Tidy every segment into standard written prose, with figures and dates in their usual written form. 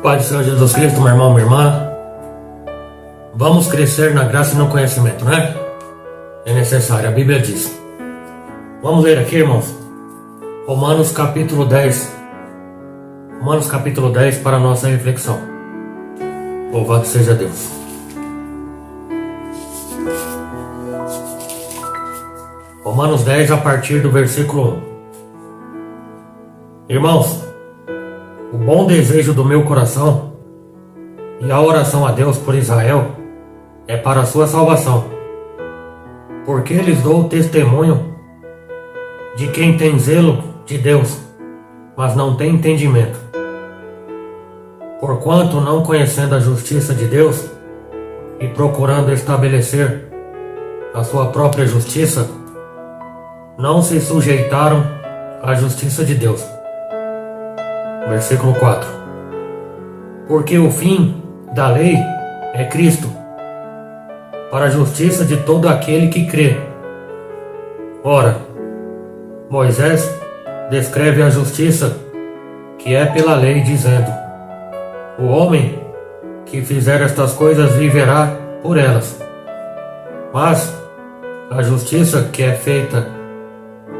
Pai do Senhor Jesus Cristo, meu irmão, minha irmã, vamos crescer na graça e no conhecimento, né? É necessário, a Bíblia diz. Vamos ler aqui, irmãos, Romanos capítulo 10. Romanos capítulo 10 para a nossa reflexão. Louvado seja Deus. Romanos 10 a partir do versículo 1. Irmãos, o bom desejo do meu coração e a oração a Deus por Israel é para a sua salvação, porque lhes dou testemunho de quem tem zelo de Deus, mas não tem entendimento. Porquanto, não conhecendo a justiça de Deus e procurando estabelecer a sua própria justiça, não se sujeitaram à justiça de Deus. Versículo 4. Porque o fim da lei é Cristo, para a justiça de todo aquele que crê. Ora, Moisés descreve a justiça que é pela lei, dizendo: o homem que fizer estas coisas viverá por elas. Mas a justiça que é feita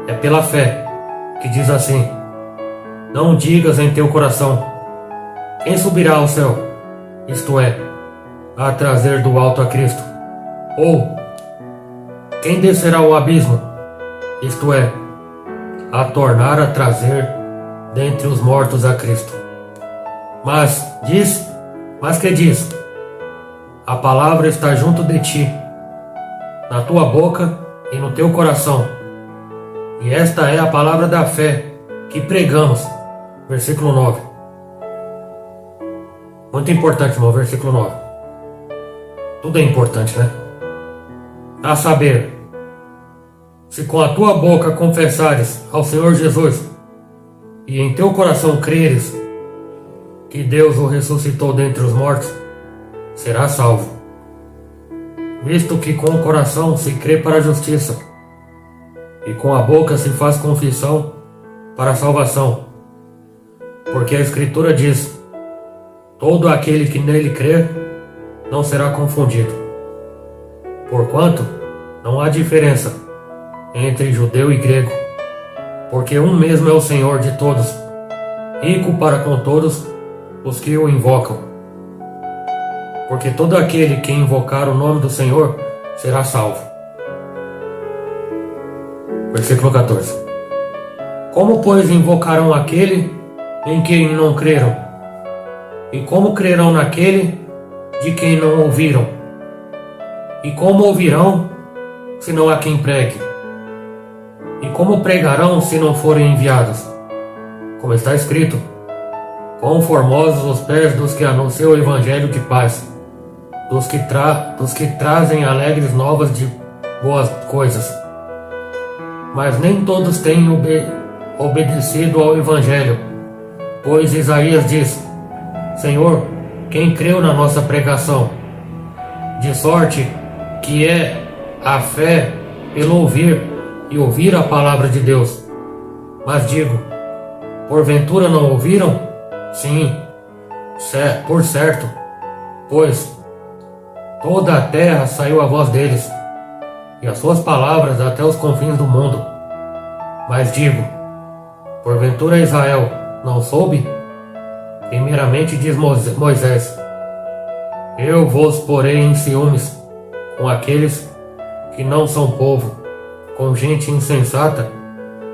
é pela fé, que diz assim: não digas em teu coração: quem subirá ao céu, isto é, a trazer do alto a Cristo? Ou quem descerá ao abismo, isto é, a tornar a trazer dentre os mortos a Cristo? Mas que diz: a palavra está junto de ti, na tua boca e no teu coração, e esta é a palavra da fé que pregamos. Versículo 9. Muito importante, irmão, versículo 9. Tudo é importante, né? A saber, se com a tua boca confessares ao Senhor Jesus e em teu coração creres que Deus o ressuscitou dentre os mortos, serás salvo. Visto que com o coração se crê para a justiça e com a boca se faz confissão para a salvação. Porque a Escritura diz: todo aquele que nele crer não será confundido. Porquanto não há diferença entre judeu e grego, porque um mesmo é o Senhor de todos, rico para com todos os que o invocam. Porque todo aquele que invocar o nome do Senhor será salvo. Versículo 14. Como, pois, invocarão aquele em quem não creram? E como crerão naquele de quem não ouviram? E como ouvirão, se não há quem pregue? E como pregarão, se não forem enviados? Como está escrito: quão formosos os pés dos que anunciam o evangelho de paz, dos que trazem alegres novas de boas coisas. Mas nem todos têm obedecido ao evangelho. Pois Isaías diz: Senhor, quem creu na nossa pregação? De sorte que é a fé pelo ouvir, e ouvir a palavra de Deus. Mas digo: porventura não ouviram? Sim, por certo, pois toda a terra saiu a voz deles, e as suas palavras até os confins do mundo. Mas digo: porventura Israel não soube? Primeiramente diz Moisés: eu vos porei em ciúmes com aqueles que não são povo, com gente insensata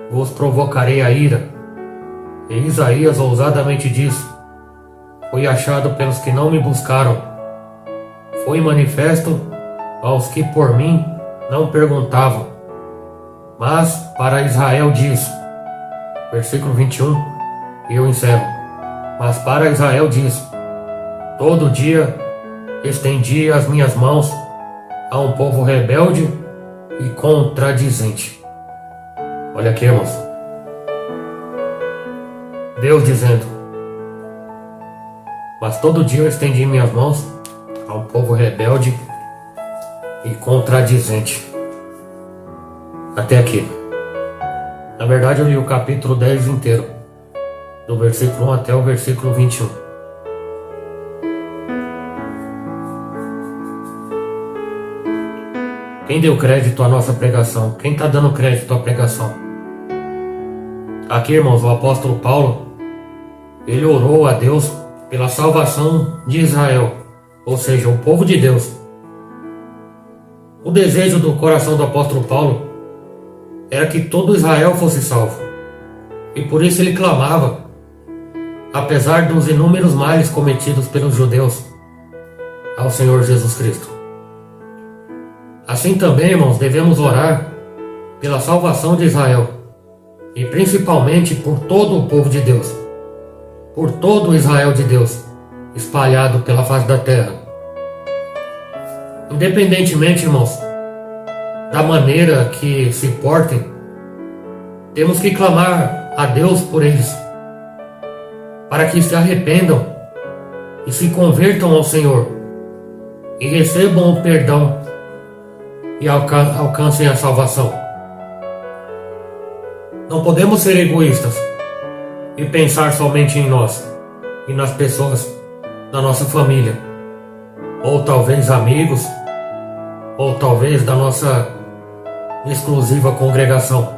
vos provocarei a ira. E Isaías ousadamente diz: fui achado pelos que não me buscaram, fui manifesto aos que por mim não perguntavam. Mas para Israel diz, versículo 21, e eu encerro: mas para Israel diz: todo dia estendi as minhas mãos a um povo rebelde e contradizente. Olha aqui, irmãos, Deus dizendo: mas todo dia eu estendi minhas mãos a um povo rebelde e contradizente. Até aqui. Na verdade, eu li o capítulo 10 inteiro, do versículo 1 até o versículo 21. Quem deu crédito à nossa pregação? Quem está dando crédito à pregação? Aqui, irmãos, o apóstolo Paulo, ele orou a Deus pela salvação de Israel, ou seja, o povo de Deus. O desejo do coração do apóstolo Paulo era que todo Israel fosse salvo. E por isso ele clamava, apesar dos inúmeros males cometidos pelos judeus, ao Senhor Jesus Cristo. Assim também, irmãos, devemos orar pela salvação de Israel, e principalmente por todo o povo de Deus, por todo o Israel de Deus, espalhado pela face da terra. Independentemente, irmãos, da maneira que se portem, temos que clamar a Deus por eles, para que se arrependam e se convertam ao Senhor, e recebam o perdão e alcancem a salvação. Não podemos ser egoístas e pensar somente em nós e nas pessoas da nossa família, ou talvez amigos, ou talvez da nossa exclusiva congregação.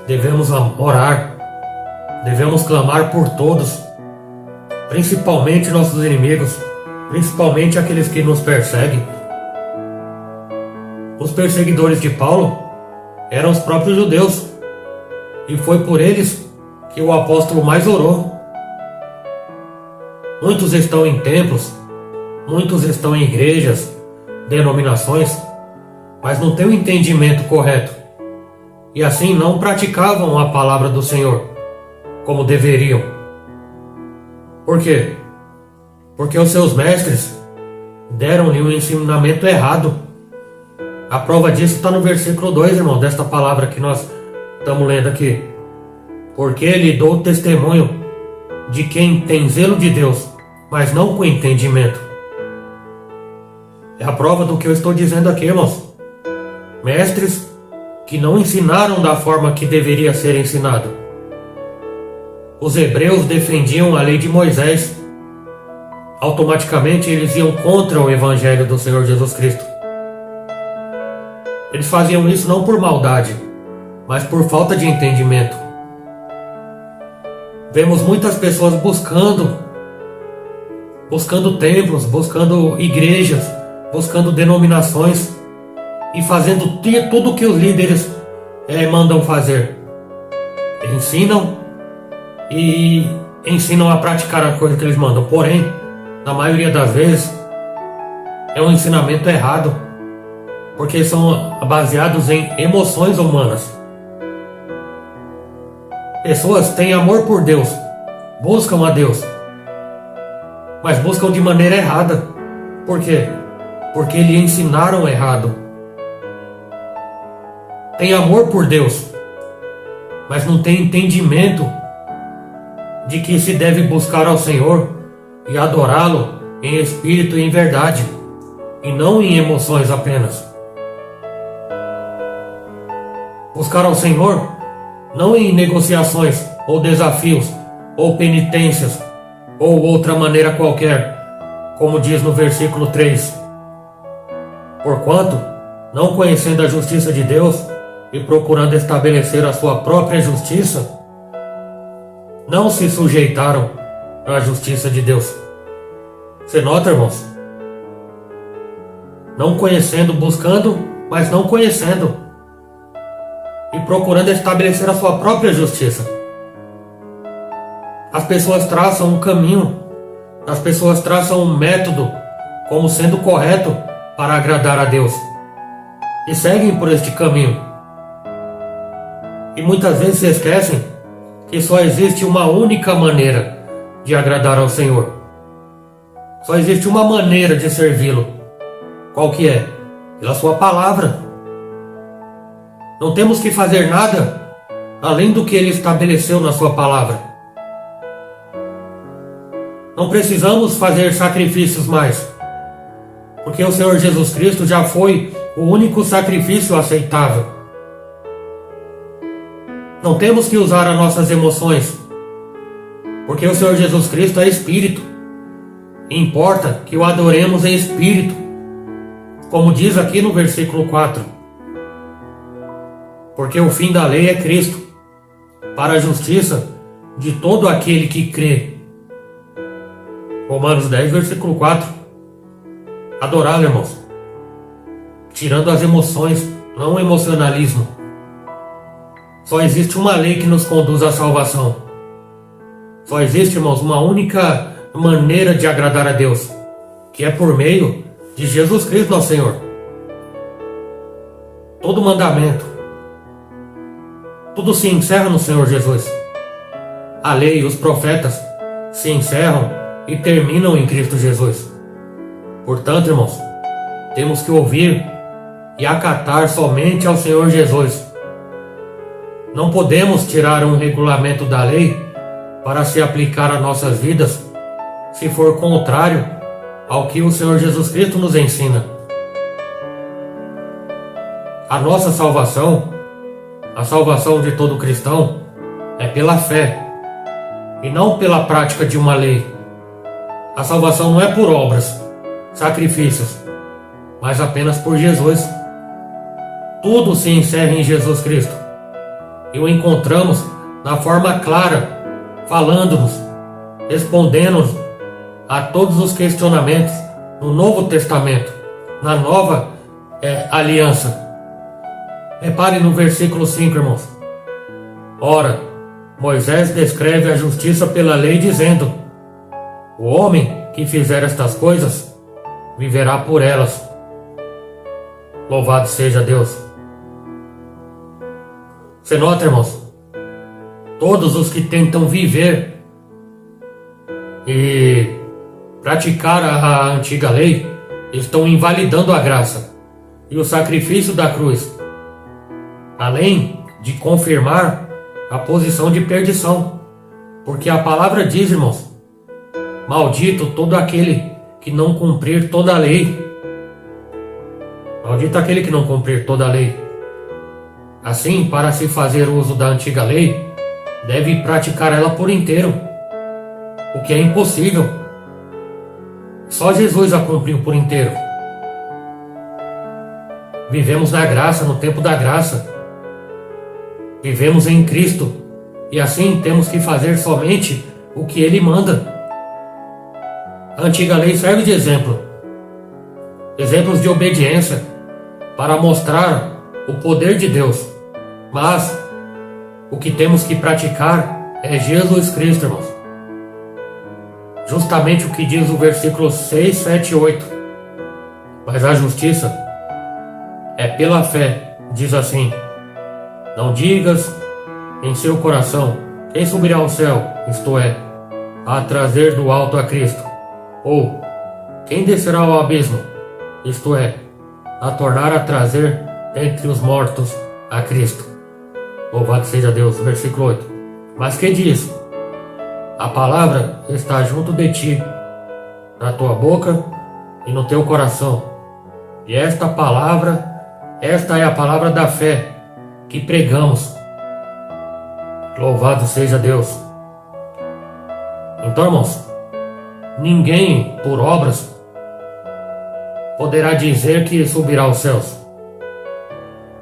Devemos orar, devemos clamar por todos, principalmente nossos inimigos, principalmente aqueles que nos perseguem. Os perseguidores de Paulo eram os próprios judeus, e foi por eles que o apóstolo mais orou. Muitos estão em templos, muitos estão em igrejas, denominações, mas não têm o entendimento correto, e assim não praticavam a palavra do Senhor como deveriam. Por quê? Porque os seus mestres deram-lhe um ensinamento errado. A prova disso está no versículo 2, irmão, desta palavra que nós estamos lendo aqui. Porque lhe dou testemunho de quem tem zelo de Deus, mas não com entendimento. É a prova do que eu estou dizendo aqui, irmãos. Mestres que não ensinaram da forma que deveria ser ensinado. Os hebreus defendiam a lei de Moisés. Automaticamente eles iam contra o evangelho do Senhor Jesus Cristo. Eles faziam isso não por maldade, mas por falta de entendimento. Vemos muitas pessoas buscando templos, buscando igrejas, buscando denominações e fazendo tudo o que os líderes mandam fazer. Ensinam a praticar a coisa que eles mandam, porém, na maioria das vezes, é um ensinamento errado, porque são baseados em emoções humanas. Pessoas têm amor por Deus, buscam a Deus, mas buscam de maneira errada. Por quê? Porque lhe ensinaram errado. Tem amor por Deus, mas não tem entendimento de que se deve buscar ao Senhor e adorá-lo em espírito e em verdade, e não em emoções apenas. Buscar ao Senhor não em negociações, ou desafios, ou penitências, ou outra maneira qualquer, como diz no versículo 3. Porquanto, não conhecendo a justiça de Deus e procurando estabelecer a sua própria justiça, não se sujeitaram à justiça de Deus. Você nota, irmãos? Não conhecendo, buscando, mas não conhecendo. E procurando estabelecer a sua própria justiça. As pessoas traçam um caminho, as pessoas traçam um método como sendo correto para agradar a Deus, e seguem por este caminho. E muitas vezes se esquecem que só existe uma única maneira de agradar ao Senhor. Só existe uma maneira de servi-lo. Qual que é? Pela sua palavra. Não temos que fazer nada além do que Ele estabeleceu na sua palavra. Não precisamos fazer sacrifícios mais, porque o Senhor Jesus Cristo já foi o único sacrifício aceitável. Não temos que usar as nossas emoções, porque o Senhor Jesus Cristo é Espírito. E importa que o adoremos em Espírito Como diz aqui no versículo 4, porque o fim da lei é Cristo, para a justiça de todo aquele que crê. Romanos 10, versículo 4. Adorar, irmãos, tirando as emoções, não o emocionalismo. Só existe uma lei que nos conduz à salvação. Só existe, irmãos, uma única maneira de agradar a Deus, que é por meio de Jesus Cristo, nosso Senhor. Todo mandamento, tudo se encerra no Senhor Jesus. A lei e os profetas se encerram e terminam em Cristo Jesus. Portanto, irmãos, temos que ouvir e acatar somente ao Senhor Jesus. Não podemos tirar um regulamento da lei para se aplicar às nossas vidas, se for contrário ao que o Senhor Jesus Cristo nos ensina. A nossa salvação, a salvação de todo cristão, é pela fé e não pela prática de uma lei. A salvação não é por obras, sacrifícios, mas apenas por Jesus. Tudo se encerra em Jesus Cristo e o encontramos na forma clara, falando-nos, respondendo-nos a todos os questionamentos no Novo Testamento, na Nova Aliança. Repare no versículo 5, irmãos. Ora, Moisés descreve a justiça pela lei, dizendo: o homem que fizer estas coisas viverá por elas. Louvado seja Deus. Você nota, irmãos? Todos os que tentam viver e praticar a antiga lei estão invalidando a graça e o sacrifício da cruz, além de confirmar a posição de perdição. Porque a palavra diz, irmãos: maldito todo aquele que não cumprir toda a lei. Maldito aquele que não cumprir toda a lei. Assim, para se fazer uso da antiga lei, deve praticar ela por inteiro, o que é impossível. Só Jesus a cumpriu por inteiro. Vivemos na graça, no tempo da graça. Vivemos em Cristo, e assim temos que fazer somente o que Ele manda. A antiga lei serve de exemplo. Exemplos de obediência, para mostrar o poder de Deus. Mas o que temos que praticar é Jesus Cristo, irmãos. Justamente o que diz o versículo 6, 7 e 8. Mas a justiça é pela fé, diz assim: não digas em seu coração: quem subirá ao céu, isto é, a trazer do alto a Cristo? Ou quem descerá ao abismo, isto é, a tornar a trazer entre os mortos a Cristo? Louvado seja Deus. Versículo 8. Mas que diz? A palavra está junto de ti, na tua boca e no teu coração. E esta é a palavra da fé que pregamos. Louvado seja Deus. Então, irmãos, ninguém por obras poderá dizer que subirá aos céus,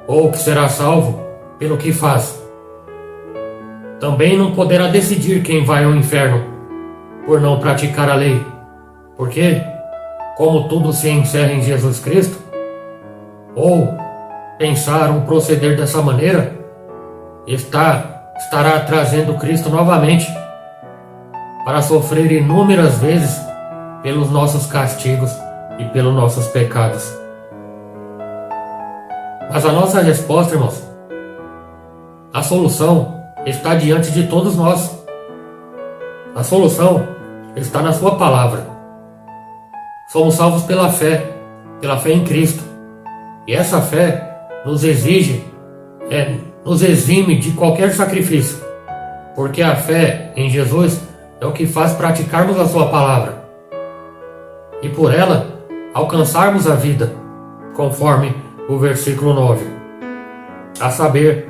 ou que será salvo pelo que faz. Também não poderá decidir quem vai ao inferno por não praticar a lei, porque, como tudo se encerra em Jesus Cristo, ou pensar ou proceder dessa maneira, estará trazendo Cristo novamente para sofrer inúmeras vezes pelos nossos castigos e pelos nossos pecados. Mas a nossa resposta, irmãos, a solução está diante de todos nós. A solução está na sua palavra. Somos salvos pela fé em Cristo. E essa fé nos exime de qualquer sacrifício, porque a fé em Jesus é o que faz praticarmos a sua palavra e por ela alcançarmos a vida, conforme o versículo 9. A saber,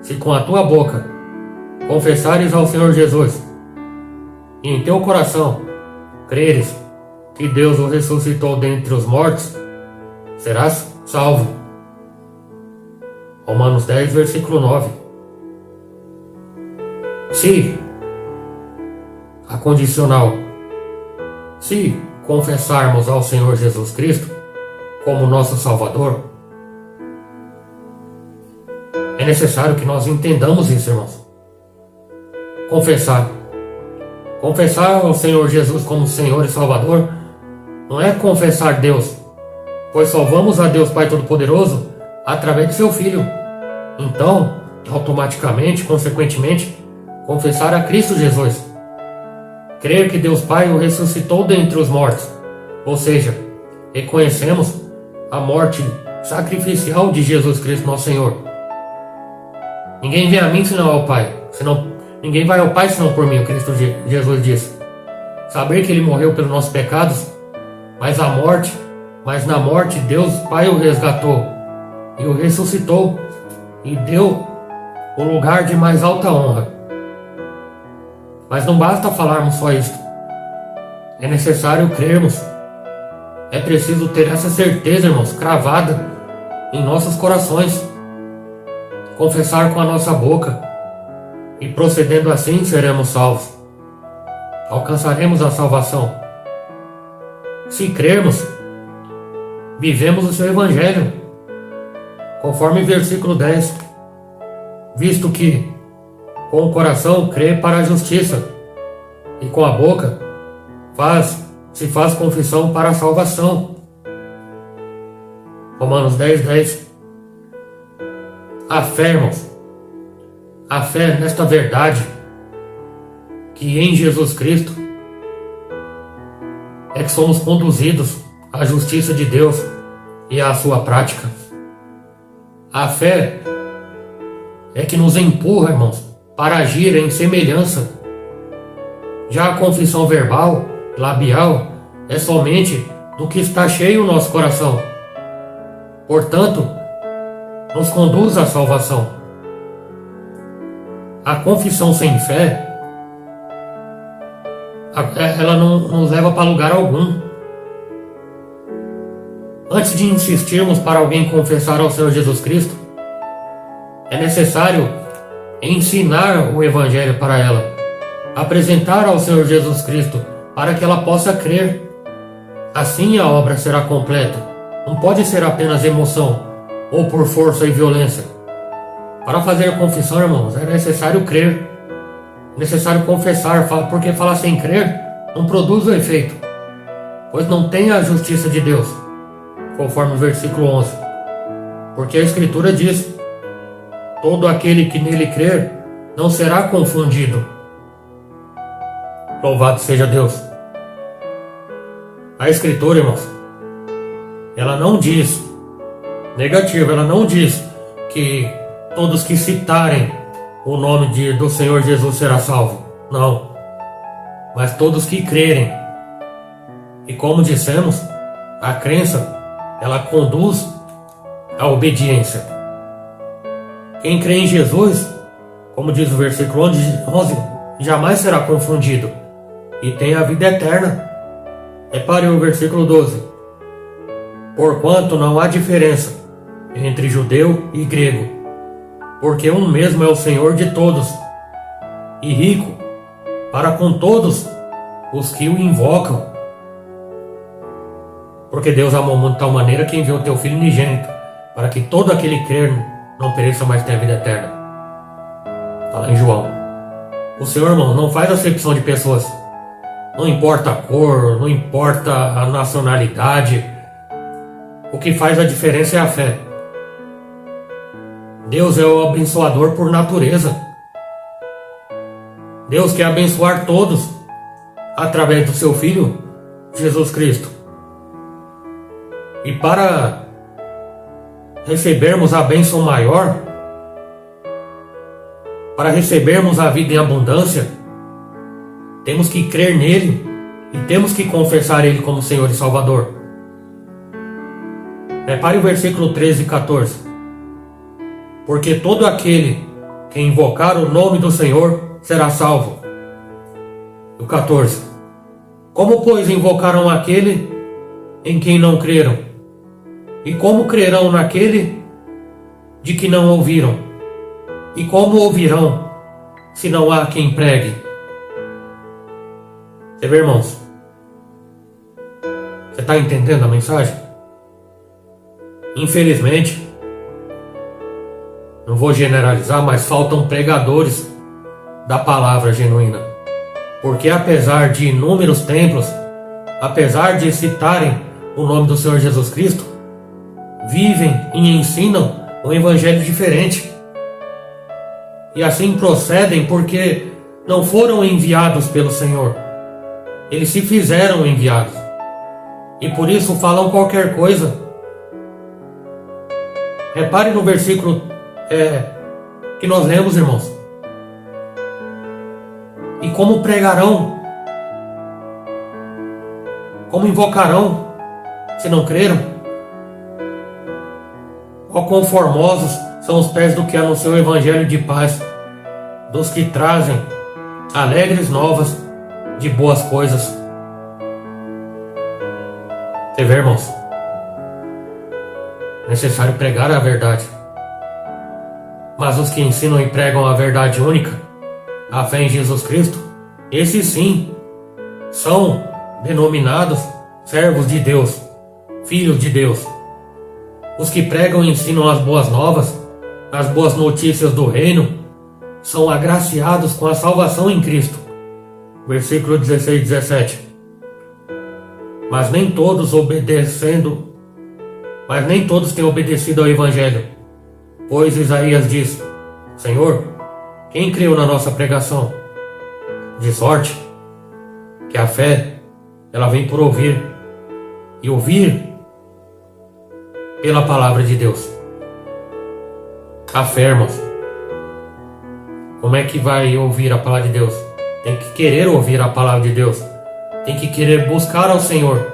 se com a tua boca confessares ao Senhor Jesus e em teu coração creres que Deus o ressuscitou dentre os mortos, serás salvo. Romanos 10, versículo 9. Se, a condicional, se confessarmos ao Senhor Jesus Cristo como nosso Salvador, é necessário que nós entendamos isso, irmãos. Confessar ao Senhor Jesus como Senhor e Salvador não é confessar Deus, pois só vamos a Deus Pai Todo-Poderoso através de seu Filho. Então, automaticamente, consequentemente, confessar a Cristo Jesus. Crer que Deus Pai o ressuscitou dentre os mortos, ou seja, reconhecemos a morte sacrificial de Jesus Cristo, nosso Senhor. Ninguém vem a mim senão ao Pai, ninguém vai ao Pai senão por mim, o Cristo Jesus disse. Saber que Ele morreu pelos nossos pecados, mas na morte Deus Pai o resgatou e o ressuscitou e deu o lugar de mais alta honra. Mas não basta falarmos só isto. É necessário crermos. É preciso ter essa certeza, irmãos, cravada em nossos corações. Confessar com a nossa boca. E procedendo assim seremos salvos. Alcançaremos a salvação. Se crermos, vivemos o seu Evangelho. Conforme versículo 10. Visto que com o coração crê para a justiça, e com a boca se faz confissão para a salvação. Romanos 10, 10. A fé, irmãos, a fé nesta verdade, que em Jesus Cristo é que somos conduzidos à justiça de Deus e à sua prática. A fé é que nos empurra, irmãos, para agir em semelhança. Já a confissão verbal, labial, é somente do que está cheio o nosso coração. Portanto, nos conduz à salvação. A confissão sem fé, ela não nos leva para lugar algum. Antes de insistirmos para alguém confessar ao Senhor Jesus Cristo, é necessário ensinar o Evangelho para ela, apresentar ao Senhor Jesus Cristo para que ela possa crer. Assim a obra será completa. Não pode ser apenas emoção ou por força e violência. Para fazer confissão, irmãos, é necessário crer, é necessário confessar, porque falar sem crer não produz o efeito, pois não tem a justiça de Deus, conforme o versículo 11. Porque a Escritura diz: todo aquele que nele crer não será confundido. Louvado seja Deus. A Escritura, irmãos, ela não diz negativo, ela não diz que todos que citarem o nome do Senhor Jesus será salvo. Não. Mas todos que crerem. E como dissemos, a crença, ela conduz à obediência. Quem crê em Jesus, como diz o versículo 11, jamais será confundido e tem a vida eterna. Repare o versículo 12. Porquanto não há diferença entre judeu e grego, porque um mesmo é o Senhor de todos, e rico para com todos os que o invocam. Porque Deus amou o mundo de tal maneira que enviou o teu Filho unigênito, para que todo aquele que crer não pereça, mas tenha vida eterna. Está lá em João. O Senhor, irmão, não faz acepção de pessoas. Não importa a cor, não importa a nacionalidade. O que faz a diferença é a fé. Deus é o abençoador por natureza. Deus quer abençoar todos através do seu Filho, Jesus Cristo. E para recebermos a bênção maior, para recebermos a vida em abundância, temos que crer nele e temos que confessar ele como Senhor e Salvador. Repare o versículo 13 e 14. Porque todo aquele que invocar o nome do Senhor será salvo. O 14. Como, pois, invocaram aquele em quem não creram? E como crerão naquele de que não ouviram? E como ouvirão se não há quem pregue? Você vê, irmãos? Você está entendendo a mensagem? Infelizmente, não vou generalizar, mas faltam pregadores da palavra genuína. Porque apesar de inúmeros templos, apesar de citarem o nome do Senhor Jesus Cristo, vivem e ensinam um evangelho diferente. E assim procedem porque não foram enviados pelo Senhor. Eles se fizeram enviados. E por isso falam qualquer coisa. Repare no versículo que nós lemos, irmãos. E como pregarão? Como invocarão, se não creram? Ó quão formosos são os pés do que anunciam o evangelho de paz, dos que trazem alegres novas de boas coisas. Você vê, irmãos? É necessário pregar a verdade. Mas os que ensinam e pregam a verdade única, a fé em Jesus Cristo, esses sim são denominados servos de Deus, filhos de Deus. Os que pregam e ensinam as boas novas, as boas notícias do reino, são agraciados com a salvação em Cristo. Versículo 16 e 17. Mas nem todos têm obedecido ao Evangelho. Pois Isaías diz: Senhor, quem creu na nossa pregação? De sorte que a fé, ela vem por ouvir, e ouvir pela palavra de Deus. A fé, irmãos. Como é que vai ouvir a palavra de Deus? Tem que querer ouvir a palavra de Deus. Tem que querer buscar ao Senhor.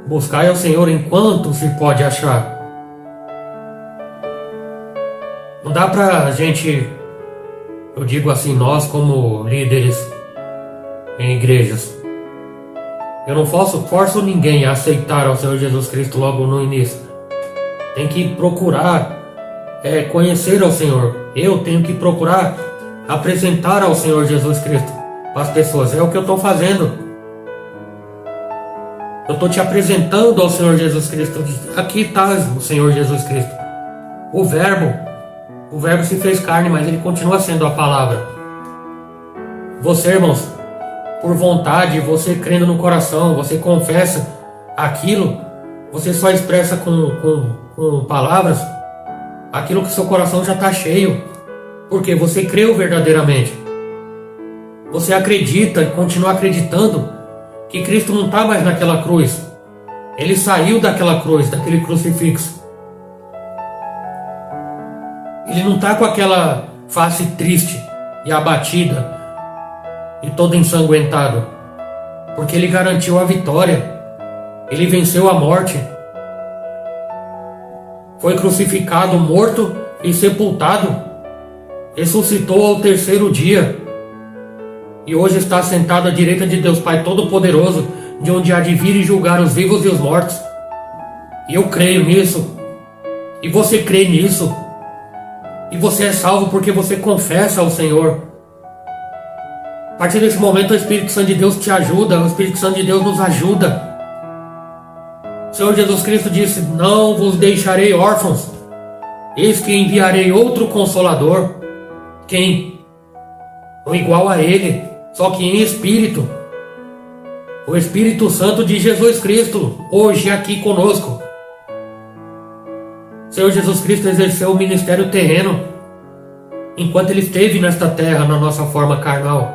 Buscar ao Senhor enquanto se pode achar. Não dá pra gente, eu digo assim, nós como líderes em igrejas, eu não forço ninguém a aceitar ao Senhor Jesus Cristo logo no início. Tem que procurar conhecer ao Senhor. Eu tenho que procurar apresentar ao Senhor Jesus Cristo para as pessoas. É o que eu estou fazendo. Eu estou te apresentando ao Senhor Jesus Cristo. Aqui está o Senhor Jesus Cristo. O Verbo se fez carne, mas ele continua sendo a palavra. Você, irmãos, por vontade, você crendo no coração, você confessa aquilo, você só expressa com palavras aquilo que seu coração já está cheio, porque você creu verdadeiramente. Você acredita e continua acreditando que Cristo não está mais naquela cruz. Ele saiu daquela cruz, daquele crucifixo. Ele não está com aquela face triste e abatida e todo ensanguentado, porque ele garantiu a vitória. Ele venceu a morte. Foi crucificado, morto e sepultado. Ressuscitou ao terceiro dia. E hoje está sentado à direita de Deus Pai Todo-Poderoso, de onde há de vir e julgar os vivos e os mortos. E eu creio nisso. E você crê nisso. E você é salvo porque você confessa ao Senhor. A partir desse momento o Espírito Santo de Deus te ajuda. O Espírito Santo de Deus nos ajuda. O Senhor Jesus Cristo disse: não vos deixarei órfãos. Eis que enviarei outro Consolador. Quem? Ou igual a Ele, só que em Espírito. O Espírito Santo de Jesus Cristo, hoje aqui conosco. O Senhor Jesus Cristo exerceu o ministério terreno enquanto Ele esteve nesta terra, na nossa forma carnal.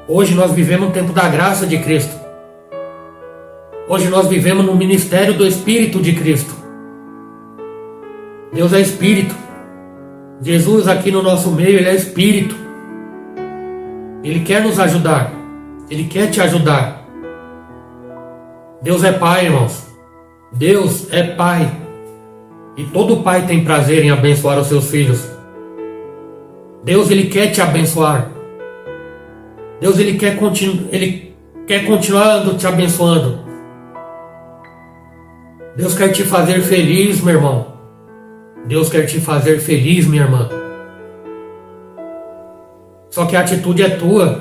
Hoje nós vivemos no tempo da graça de Cristo. Hoje nós vivemos no ministério do Espírito de Cristo. Deus é Espírito. Jesus aqui no nosso meio, Ele é Espírito. Ele quer nos ajudar. Ele quer te ajudar. Deus é Pai, irmãos. Deus é Pai. E todo pai tem prazer em abençoar os seus filhos. Deus, Ele quer te abençoar. Deus, Ele quer continuando te abençoando. Deus quer te fazer feliz, meu irmão. Deus quer te fazer feliz, minha irmã. Só que a atitude é tua.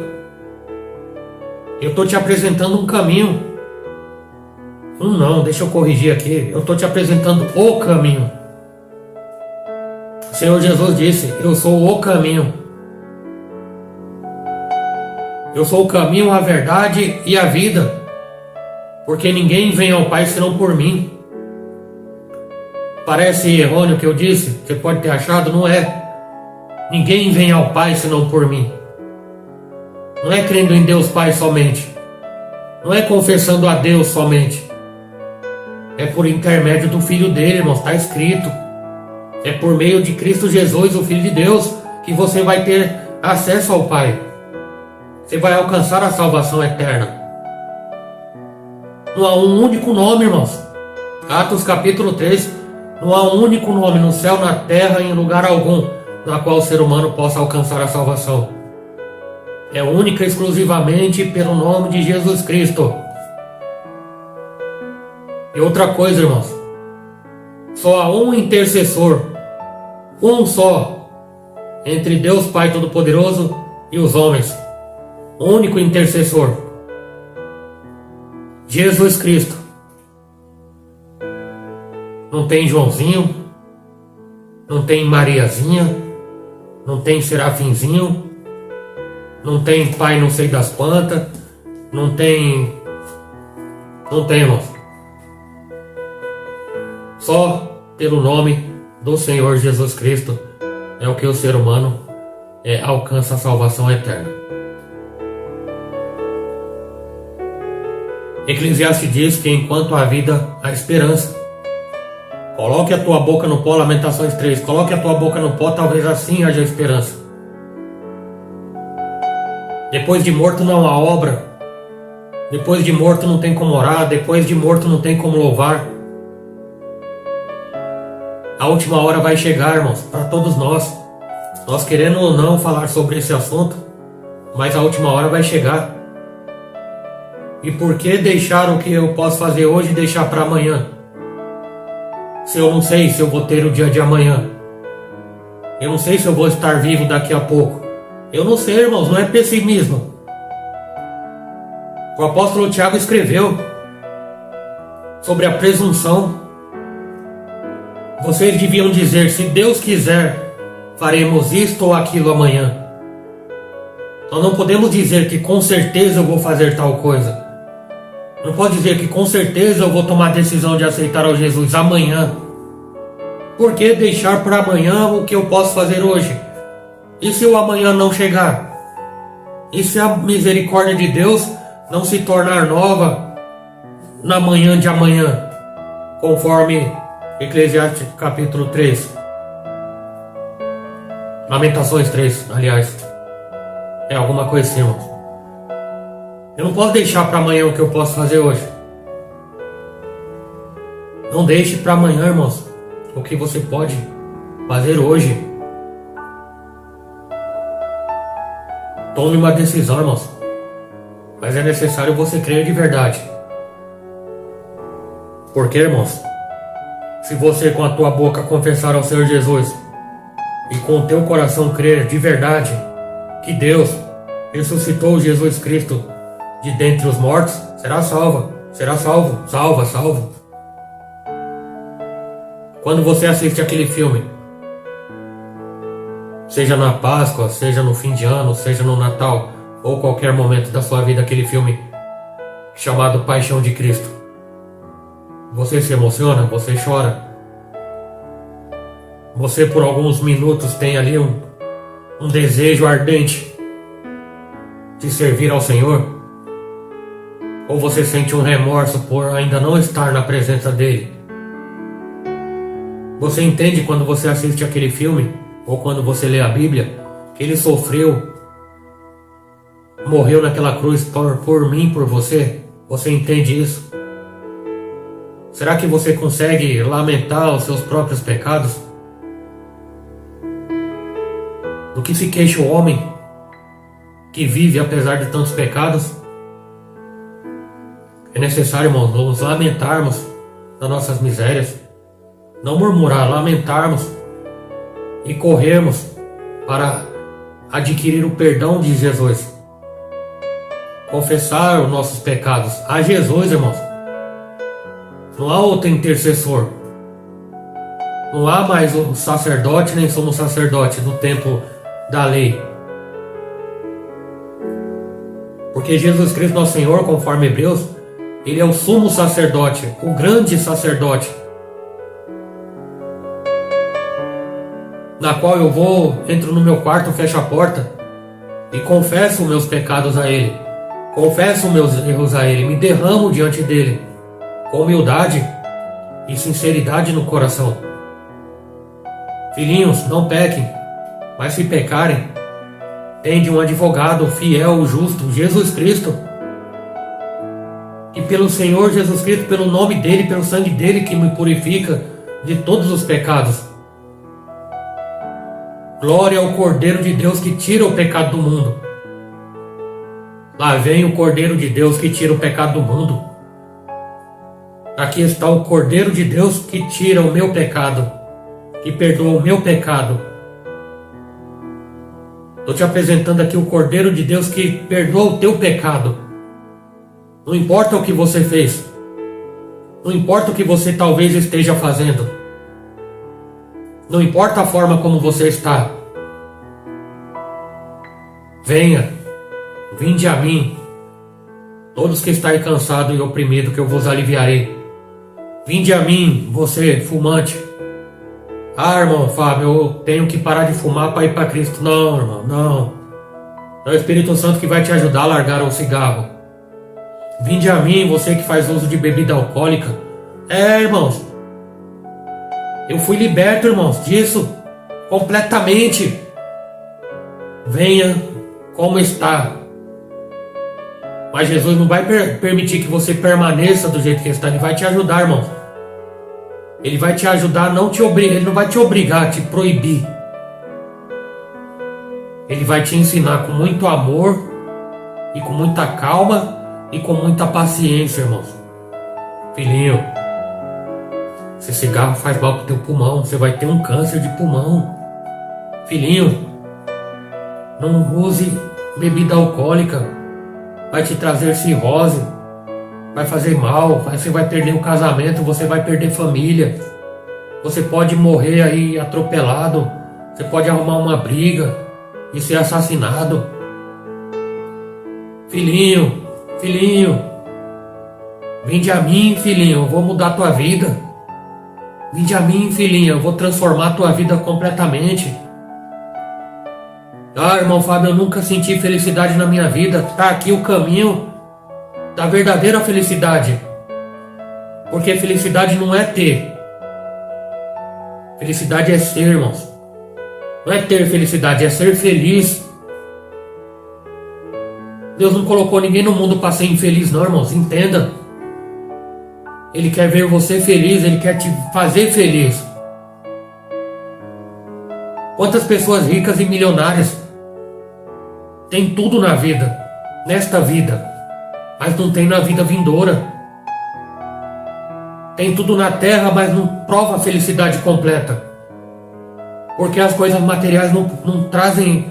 Eu estou te apresentando um caminho. Não, deixa eu corrigir aqui. Eu estou te apresentando o caminho. O Senhor Jesus disse: eu sou o caminho. Eu sou o caminho, a verdade e a vida. Porque ninguém vem ao Pai senão por mim. Parece errôneo o que eu disse, você pode ter achado, não é. Ninguém vem ao Pai senão por mim. Não é crendo em Deus Pai somente. Não é confessando a Deus somente. É por intermédio do Filho dele, irmãos, está escrito. É por meio de Cristo Jesus, o Filho de Deus, que você vai ter acesso ao Pai. Você vai alcançar a salvação eterna. Não há um único nome, irmãos. Atos capítulo 3. Não há um único nome no céu, na terra, em lugar algum, na qual o ser humano possa alcançar a salvação. É única e exclusivamente pelo nome de Jesus Cristo. E outra coisa, irmãos. Só há um intercessor. Um só. Entre Deus Pai Todo-Poderoso e os homens. Único intercessor. Jesus Cristo. Não tem Joãozinho, não tem Mariazinha, não tem Serafinzinho, não tem pai não sei das quantas, não tem, irmãos. Só pelo nome do Senhor Jesus Cristo é o que o ser humano alcança a salvação eterna. Eclesiastes diz que enquanto há vida, há esperança. Coloque a tua boca no pó, Lamentações 3. Coloque a tua boca no pó, talvez assim haja esperança. Depois de morto não há obra. Depois de morto não tem como orar. Depois de morto não tem como louvar. A última hora vai chegar, irmãos, para todos nós. Nós querendo ou não falar sobre esse assunto, mas a última hora vai chegar. E por que deixar o que eu posso fazer hoje e deixar para amanhã? Se eu não sei se eu vou ter o dia de amanhã. Eu não sei se eu vou estar vivo daqui a pouco. Eu não sei, irmãos, não é pessimismo. O apóstolo Tiago escreveu sobre a presunção. Vocês deviam dizer: se Deus quiser, faremos isto ou aquilo amanhã. Nós não podemos dizer que com certeza eu vou fazer tal coisa. Não pode dizer que com certeza eu vou tomar a decisão de aceitar ao Jesus amanhã. Por que deixar para amanhã o que eu posso fazer hoje? E se o amanhã não chegar? E se a misericórdia de Deus não se tornar nova na manhã de amanhã? Conforme Eclesiastes capítulo 3. Lamentações 3, aliás. É alguma coisa assim, irmãos. Eu não posso deixar para amanhã o que eu posso fazer hoje. Não deixe para amanhã, irmãos, o que você pode fazer hoje. Tome uma decisão, irmãos. Mas é necessário você crer de verdade. Porque, irmãos, se você com a tua boca confessar ao Senhor Jesus e com o teu coração crer de verdade que Deus ressuscitou Jesus Cristo de dentre os mortos, será salvo. Quando você assiste aquele filme, seja na Páscoa, seja no fim de ano, seja no Natal, ou qualquer momento da sua vida, aquele filme chamado Paixão de Cristo, você se emociona, você chora, você por alguns minutos tem ali um desejo ardente de servir ao Senhor. Ou você sente um remorso por ainda não estar na presença dele? Você entende quando você assiste aquele filme, ou quando você lê a Bíblia, que ele sofreu, morreu naquela cruz por mim, por você? Você entende isso? Será que você consegue lamentar os seus próprios pecados? Do que se queixa o homem que vive apesar de tantos pecados? É necessário, irmãos, nos lamentarmos das nossas misérias, não murmurar, lamentarmos e corrermos para adquirir o perdão de Jesus. Confessar os nossos pecados a Jesus, irmãos. Não há outro intercessor. Não há mais um sacerdote, nem somos sacerdote do tempo da lei. Porque Jesus Cristo, nosso Senhor, conforme Hebreus, Ele é o sumo sacerdote, o grande sacerdote, na qual entro no meu quarto, fecho a porta e confesso meus pecados a Ele, confesso meus erros a Ele, me derramo diante dEle, com humildade e sinceridade no coração. Filhinhos, não pequem, mas se pecarem, tende um advogado fiel, justo, Jesus Cristo, e pelo Senhor Jesus Cristo, pelo nome dEle, pelo sangue dEle que me purifica de todos os pecados. Glória ao Cordeiro de Deus que tira o pecado do mundo. Lá vem o Cordeiro de Deus que tira o pecado do mundo. Aqui está o Cordeiro de Deus que tira o meu pecado, que perdoa o meu pecado. Estou te apresentando aqui o Cordeiro de Deus que perdoa o teu pecado. Não importa o que você fez, não importa o que você talvez esteja fazendo, não importa a forma como você está. Venha, vinde a mim, todos que estáis cansados e oprimidos, que eu vos aliviarei. Vinde a mim, você fumante. Ah, irmão Fábio, eu tenho que parar de fumar para ir para Cristo. Não, irmão, não. É o Espírito Santo que vai te ajudar a largar o cigarro. Vinde a mim, você que faz uso de bebida alcoólica. Irmãos, eu fui liberto, irmãos, disso completamente. Venha como está. Mas Jesus não vai permitir que você permaneça do jeito que está. Ele vai te ajudar, irmãos. Ele vai te ajudar, Ele não vai te obrigar, a te proibir. Ele vai te ensinar com muito amor e com muita calma e com muita paciência, irmãos. Filhinho, esse cigarro faz mal pro teu pulmão, você vai ter um câncer de pulmão. Filhinho, não use bebida alcoólica, vai te trazer cirrose, vai fazer mal, você vai perder o casamento, você vai perder família, você pode morrer aí atropelado, você pode arrumar uma briga e ser assassinado. Filhinho, vinde a mim, filhinho, eu vou mudar a tua vida. Vinde a mim, filhinho, eu vou transformar a tua vida completamente. Ah, irmão Fábio, eu nunca senti felicidade na minha vida. Está aqui o caminho da verdadeira felicidade. Porque felicidade não é ter. Felicidade é ser, irmãos. Não é ter felicidade, é ser feliz. Deus não colocou ninguém no mundo para ser infeliz, não, irmãos. Entenda. Ele quer ver você feliz, Ele quer te fazer feliz. Quantas pessoas ricas e milionárias têm tudo na vida, nesta vida, mas não tem na vida vindoura. Tem tudo na terra, mas não prova a felicidade completa. Porque as coisas materiais não trazem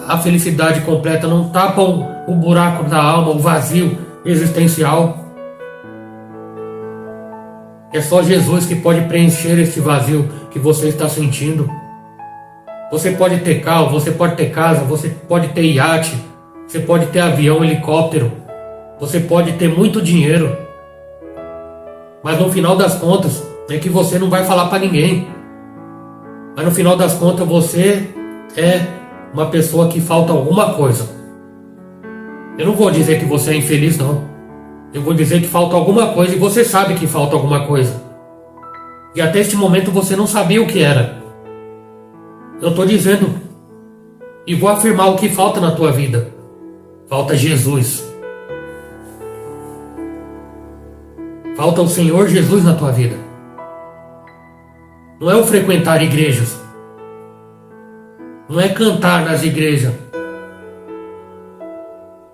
a felicidade completa, não tapam o buraco da alma, o vazio existencial. É só Jesus que pode preencher esse vazio que você está sentindo. Você pode ter carro, você pode ter casa, você pode ter iate, você pode ter avião, helicóptero, você pode ter muito dinheiro. Mas no final das contas, é que você não vai falar para ninguém. Mas no final das contas, você é uma pessoa que falta alguma coisa. Eu não vou dizer que você é infeliz, não. Eu vou dizer que falta alguma coisa e você sabe que falta alguma coisa. E até este momento você não sabia o que era. Eu estou dizendo e vou afirmar o que falta na tua vida. Falta Jesus. Falta o Senhor Jesus na tua vida. Não é o frequentar igrejas. Não é cantar nas igrejas.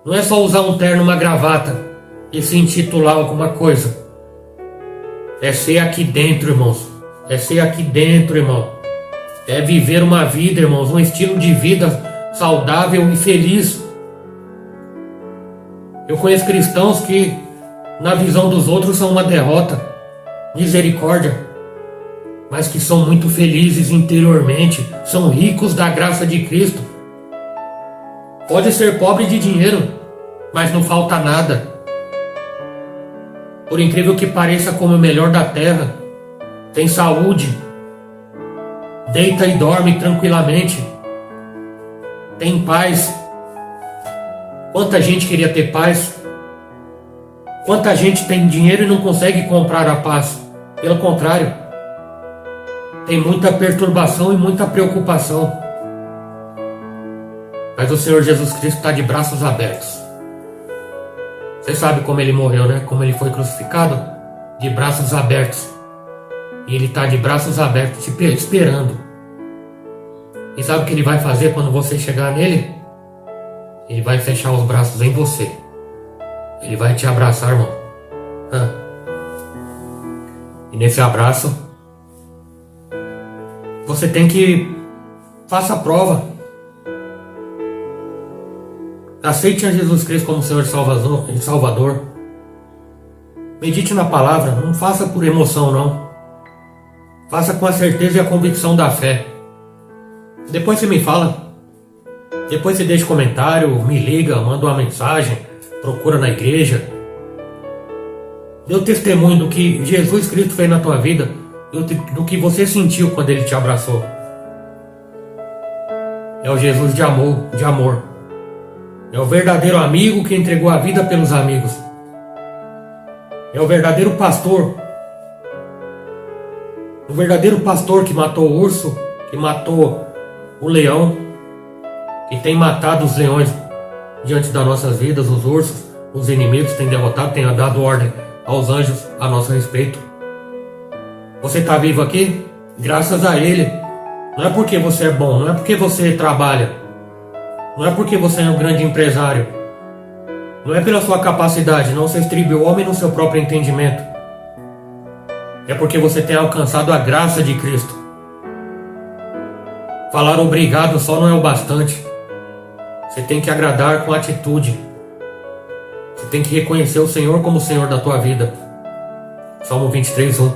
Não é só usar um terno, uma gravata e se intitular alguma coisa. É ser aqui dentro, irmãos. É ser aqui dentro, irmão. É viver uma vida, irmãos, um estilo de vida saudável e feliz. Eu conheço cristãos que, na visão dos outros, são uma derrota, misericórdia, mas que são muito felizes interiormente, são ricos da graça de Cristo. Pode ser pobre de dinheiro, mas não falta nada. Por incrível que pareça, come o melhor da terra, tem saúde, deita e dorme tranquilamente, tem paz. Quanta gente queria ter paz? Quanta gente tem dinheiro e não consegue comprar a paz? Pelo contrário, tem muita perturbação e muita preocupação. Mas o Senhor Jesus Cristo está de braços abertos. Você sabe como ele morreu, né? Como ele foi crucificado? De braços abertos. E ele está de braços abertos, te esperando. E sabe o que ele vai fazer quando você chegar nele? Ele vai fechar os braços em você. Ele vai te abraçar, irmão. E nesse abraço, você tem que faça a prova. Aceite a Jesus Cristo como Senhor e Salvador. Medite na palavra. Não faça por emoção, não. Faça com a certeza e a convicção da fé. Depois você me fala. Depois você deixa comentário, me liga, manda uma mensagem, procura na igreja. Dê o testemunho do que Jesus Cristo fez na tua vida, do que você sentiu quando Ele te abraçou. É o Jesus de amor. É o verdadeiro amigo que entregou a vida pelos amigos. É o verdadeiro pastor. O verdadeiro pastor que matou o urso, que matou o leão, que tem matado os leões diante das nossas vidas, os ursos, os inimigos, tem derrotado, tem dado ordem aos anjos a nosso respeito. Você está vivo aqui? Graças a Ele. Não é porque você é bom, não é porque você trabalha, não é porque você é um grande empresário, não é pela sua capacidade, não se estribe o homem no seu próprio entendimento. É porque você tem alcançado a graça de Cristo. Falar obrigado só não é o bastante. Você tem que agradar com atitude. Você tem que reconhecer o Senhor como o Senhor da tua vida. Salmo 23:1.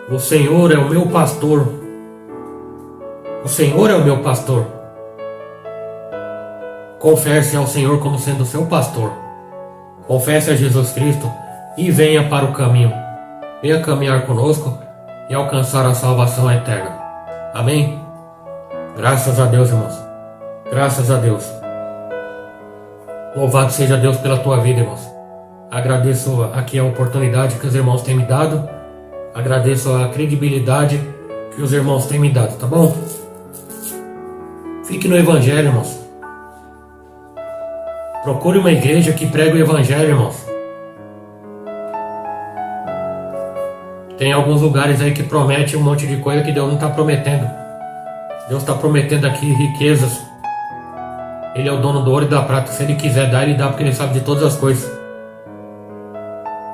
O Senhor é o meu pastor. O Senhor é o meu pastor. Confesse ao Senhor como sendo o seu pastor. Confesse a Jesus Cristo e venha para o caminho. Venha caminhar conosco e alcançar a salvação eterna. Amém? Graças a Deus, irmãos. Graças a Deus. Louvado seja Deus pela tua vida, irmãos. Agradeço aqui a oportunidade que os irmãos têm me dado. Agradeço a credibilidade que os irmãos têm me dado, tá bom? Fique no Evangelho, irmãos. Procure uma igreja que prega o Evangelho, irmãos. Tem alguns lugares aí que promete um monte de coisa que Deus não está prometendo. Deus está prometendo aqui riquezas. Ele é o dono do ouro e da prata. Se Ele quiser dar, Ele dá, porque Ele sabe de todas as coisas.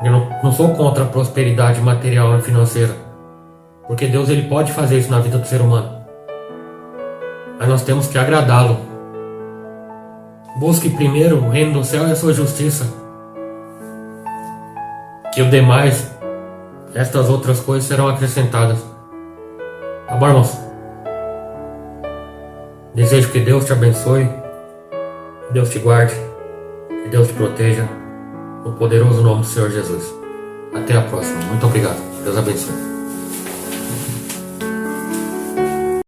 Eu não sou contra a prosperidade material e financeira, porque Deus Ele pode fazer isso na vida do ser humano. Mas nós temos que agradá-lo. Busque primeiro o reino do céu e a sua justiça, que o demais, estas outras coisas serão acrescentadas. Tá bom, irmãos? Desejo que Deus te abençoe, que Deus te guarde, que Deus te proteja, no poderoso nome do Senhor Jesus. Até a próxima. Muito obrigado. Deus abençoe.